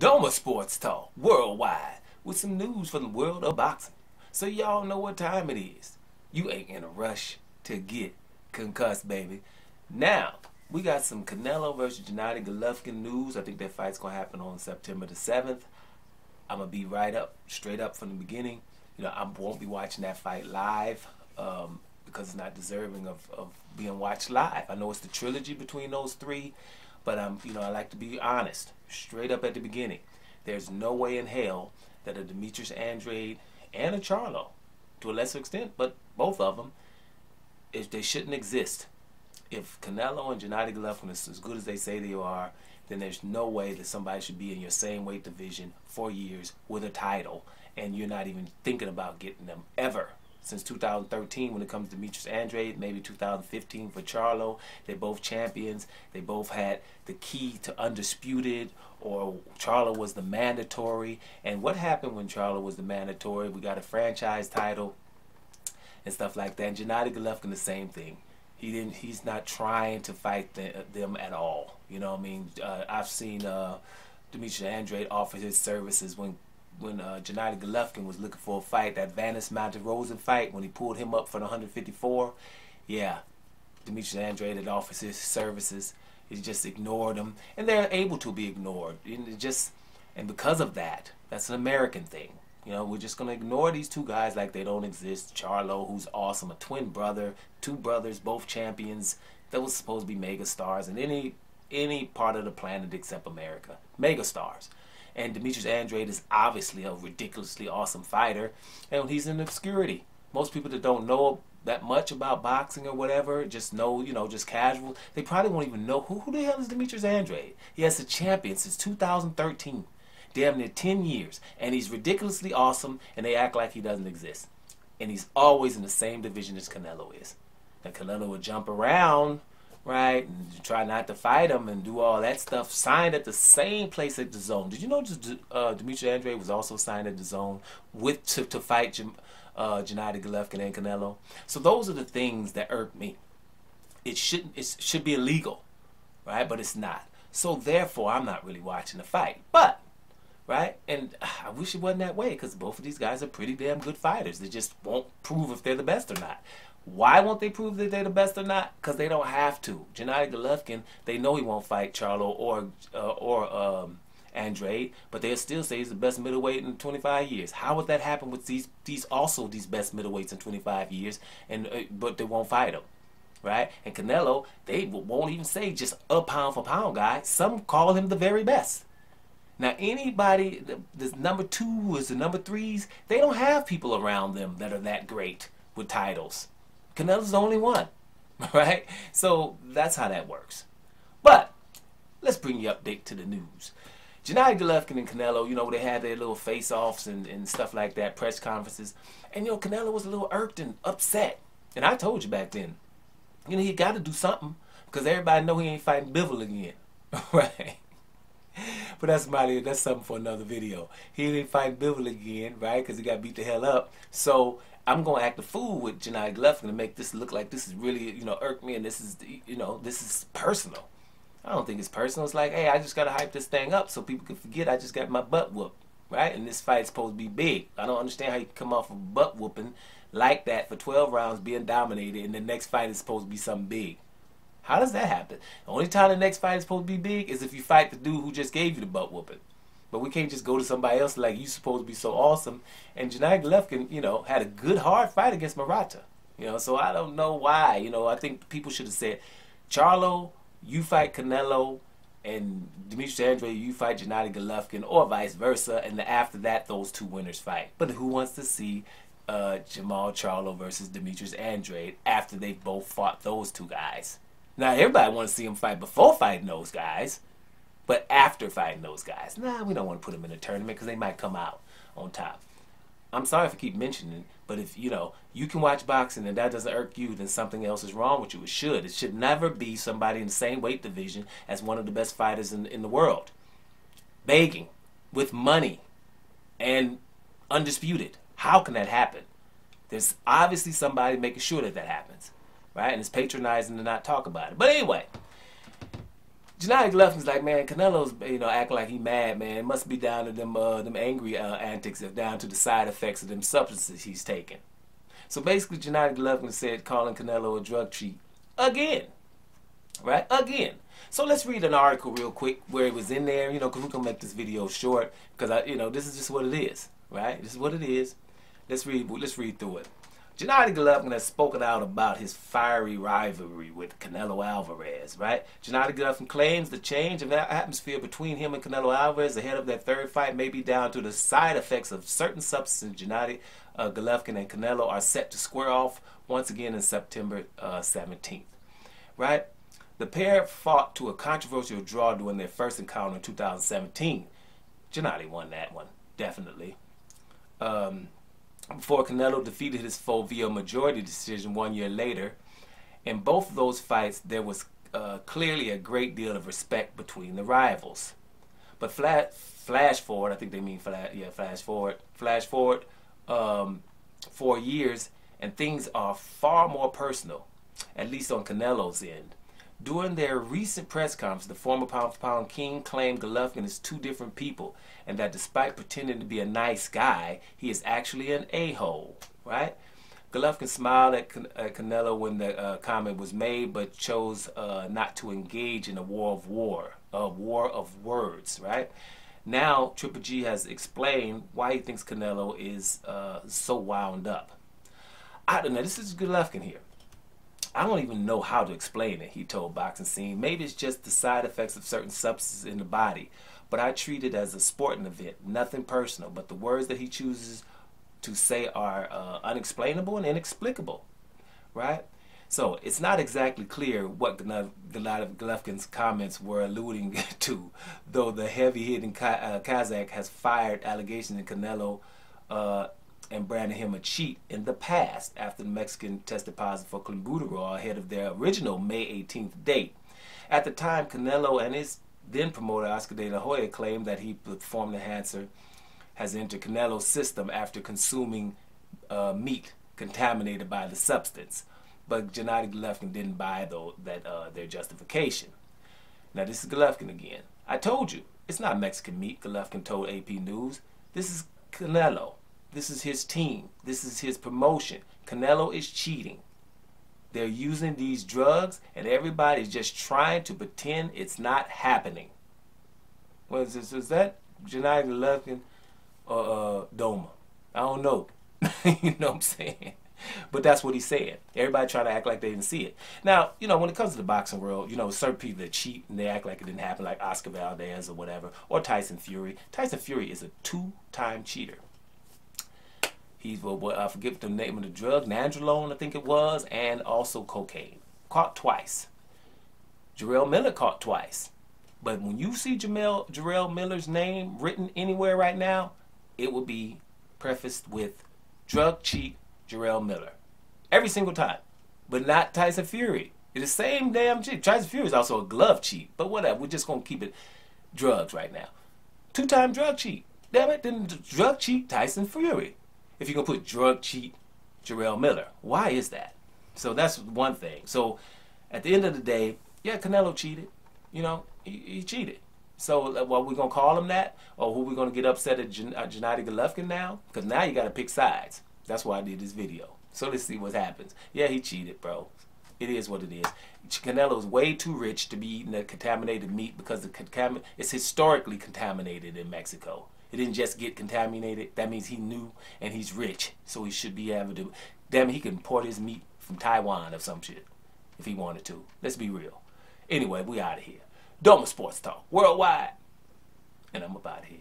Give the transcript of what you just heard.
Doma Sports Talk worldwide with some news from the world of boxing. So y'all know what time it is. You ain't in a rush to get concussed, baby. Now, we got some Canelo versus Gennady Golovkin news. I think that fight's going to happen on September the 7th. I'm going to be straight up from the beginning. You know, I won't be watching that fight live because it's not deserving of being watched live. I know it's the trilogy between those three, but I like to be honest, straight up at the beginning. There's no way in hell that a Demetrius Andrade and a Charlo, to a lesser extent, but both of them, if they shouldn't exist. If Canelo and Gennady Golovkin is as good as they say they are, then there's no way that somebody should be in your same weight division for years with a title, and you're not even thinking about getting them ever. Since 2013 when it comes to Demetrius Andrade, maybe 2015 for Charlo. They're both champions. They both had the key to undisputed, or Charlo was the mandatory. And what happened when Charlo was the mandatory? We got a franchise title and stuff like that. And Gennady Golovkin, the same thing. He's not trying to fight them at all. You know what I mean? I've seen Demetrius Andrade offer his services when Gennady Golovkin was looking for a fight, that Vanis Monterosa fight, when he pulled him up for the 154. Yeah, Demetrius Andrade had offered his services. He just ignored them, and they're able to be ignored. And because of that, that's an American thing. You know, we're just going to ignore these two guys like they don't exist. Charlo, who's awesome, a twin brother, two brothers, both champions, that was supposed to be mega stars in any part of the planet except America. Mega stars. And Demetrius Andrade is obviously a ridiculously awesome fighter, and he's in obscurity. Most people that don't know that much about boxing or whatever, just know, just casual, they probably won't even know who the hell is Demetrius Andrade. He has a champion since 2013. Damn near 10 years, and he's ridiculously awesome, and they act like he doesn't exist. And he's always in the same division as Canelo is. And Canelo would jump around, right, and try not to fight him and do all that stuff, signed at the same place at the Zone. Did you know Demetrius Andrade was also signed at the Zone to fight Gennady Golovkin and Canelo? So those are the things that irk me. It should be illegal, right, but it's not. So therefore, I'm not really watching the fight. But right? And I wish it wasn't that way, because both of these guys are pretty damn good fighters. They just won't prove if they're the best or not. Why won't they prove that they're the best or not? Because they don't have to. Gennady Golovkin, they know he won't fight Charlo or Andrade, but they'll still say he's the best middleweight in 25 years. How would that happen with these best middleweights in 25 years, but they won't fight him? Right? And Canelo, they won't even say just a pound for pound guy. Some call him the very best. Now, anybody, the number twos and number threes, they don't have people around them that are that great with titles. Canelo's the only one, right? So that's how that works. But let's bring you update to the news. Gennady Golovkin and Canelo, they had their little face-offs and stuff like that, press conferences. And, Canelo was a little irked and upset. And I told you back then, he got to do something, because everybody know he ain't fighting Bivol again, right? But that's something for another video. He ain't fighting Bivol again, right? Because he got beat the hell up. So I'm gonna act a fool with Gennady Golovkin to make this look like this is really, irk me, and this is, this is personal. I don't think it's personal. It's like, hey, I just gotta hype this thing up so people can forget I just got my butt whooped, right? And this fight's supposed to be big. I don't understand how you can come off of a butt whooping like that for 12 rounds, being dominated, and the next fight is supposed to be something big. How does that happen? The only time the next fight is supposed to be big is if you fight the dude who just gave you the butt whooping. But we can't just go to somebody else like, you supposed to be so awesome. And Gennady Golovkin, had a good hard fight against Murata. So I don't know why. I think people should have said, Charlo, you fight Canelo, and Demetrius Andrade, you fight Gennady Golovkin, or vice versa. And then after that, those two winners fight. But who wants to see Jamal Charlo versus Demetrius Andrade after they both fought those two guys? Now, everybody wants to see him fight before fighting those guys, but after fighting those guys, nah, we don't want to put them in a tournament because they might come out on top. I'm sorry if I keep mentioning it, but if, you can watch boxing and that doesn't irk you, then something else is wrong with you. It should. It should never be somebody in the same weight division as one of the best fighters in the world. Begging, with money, and undisputed. How can that happen? There's obviously somebody making sure that happens. Right? And it's patronizing to not talk about it. But anyway, Gennady Golovkin's like, man, Canelo's, acting like he mad, man. It must be down to them angry antics, down to the side effects of them substances he's taking. So basically, Gennady Golovkin said calling Canelo a drug cheat again, right? Again. So let's read an article real quick where it was in there, because we're gonna make this video short, because this is just what it is, right? This is what it is. Let's read through it. Gennady Golovkin has spoken out about his fiery rivalry with Canelo Alvarez, right? Gennady Golovkin claims the change of atmosphere between him and Canelo Alvarez ahead of their third fight may be down to the side effects of certain substances. Gennady Golovkin and Canelo are set to square off once again in September 17th, right? The pair fought to a controversial draw during their first encounter in 2017. Gennady won that one, definitely. Before Canelo defeated his foe via majority decision 1 year later. In both of those fights, there was clearly a great deal of respect between the rivals. But flash forward, I think they mean flash forward 4 years, and things are far more personal, at least on Canelo's end. During their recent press conference, the former pound-for-pound king claimed Golovkin is two different people, and that despite pretending to be a nice guy, he is actually an a-hole, right? Golovkin smiled at Canelo when the comment was made, but chose not to engage in a war of words, right? Now, Triple G has explained why he thinks Canelo is so wound up. I don't know, this is Golovkin here. I don't even know how to explain it, he told Boxing Scene. Maybe it's just the side effects of certain substances in the body, but I treat it as a sporting event, nothing personal, but the words that he chooses to say are unexplainable and inexplicable, right? So it's not exactly clear what Golovkin's comments were alluding to, though the heavy-hitting Kazakh has fired allegations in Canelo and branded him a cheat in the past after the Mexican tested positive for clenbuterol ahead of their original May 18th date. At the time, Canelo and his then promoter Oscar De La Hoya claimed that he performed enhancer has entered Canelo's system after consuming meat contaminated by the substance. But Gennady Golovkin didn't buy their justification. Now this is Golovkin again. I told you, it's not Mexican meat, Golovkin told AP News. This is Canelo. This is his team. This is his promotion. Canelo is cheating. They're using these drugs, and everybody's just trying to pretend it's not happening. What is this? Is that Gennady Golovkin or Doma? I don't know. You know what I'm saying? But that's what he's saying. Everybody trying to act like they didn't see it. Now, when it comes to the boxing world, certain people that cheat and they act like it didn't happen, like Oscar Valdez or whatever, or Tyson Fury. Tyson Fury is a two-time cheater. He's, I forget the name of the drug, nandrolone, I think it was, and also cocaine. Caught twice. Jarrell Miller caught twice. But when you see Jarrell Miller's name written anywhere right now, it will be prefaced with drug cheat Jarrell Miller. Every single time. But not Tyson Fury. It's the same damn cheat. Tyson Fury is also a glove cheat. But whatever, we're just going to keep it drugs right now. Two-time drug cheat. Damn it, then drug cheat Tyson Fury. If you're going to put drug cheat Jarrell Miller. Why is that? So that's one thing. So at the end of the day, yeah, Canelo cheated. He cheated. So what we're going to call him that? Or who we're going to get upset at Gennady Golovkin now? Because now you got to pick sides. That's why I did this video. So let's see what happens. Yeah, he cheated, bro. It is what it is. Canelo's way too rich to be eating that contaminated meat because it's historically contaminated in Mexico. It didn't just get contaminated. That means he knew, and he's rich, so he should be able to. Damn it, he can import his meat from Taiwan or some shit if he wanted to. Let's be real. Anyway, we out of here. Doma Sports Talk Worldwide, and I'm about here.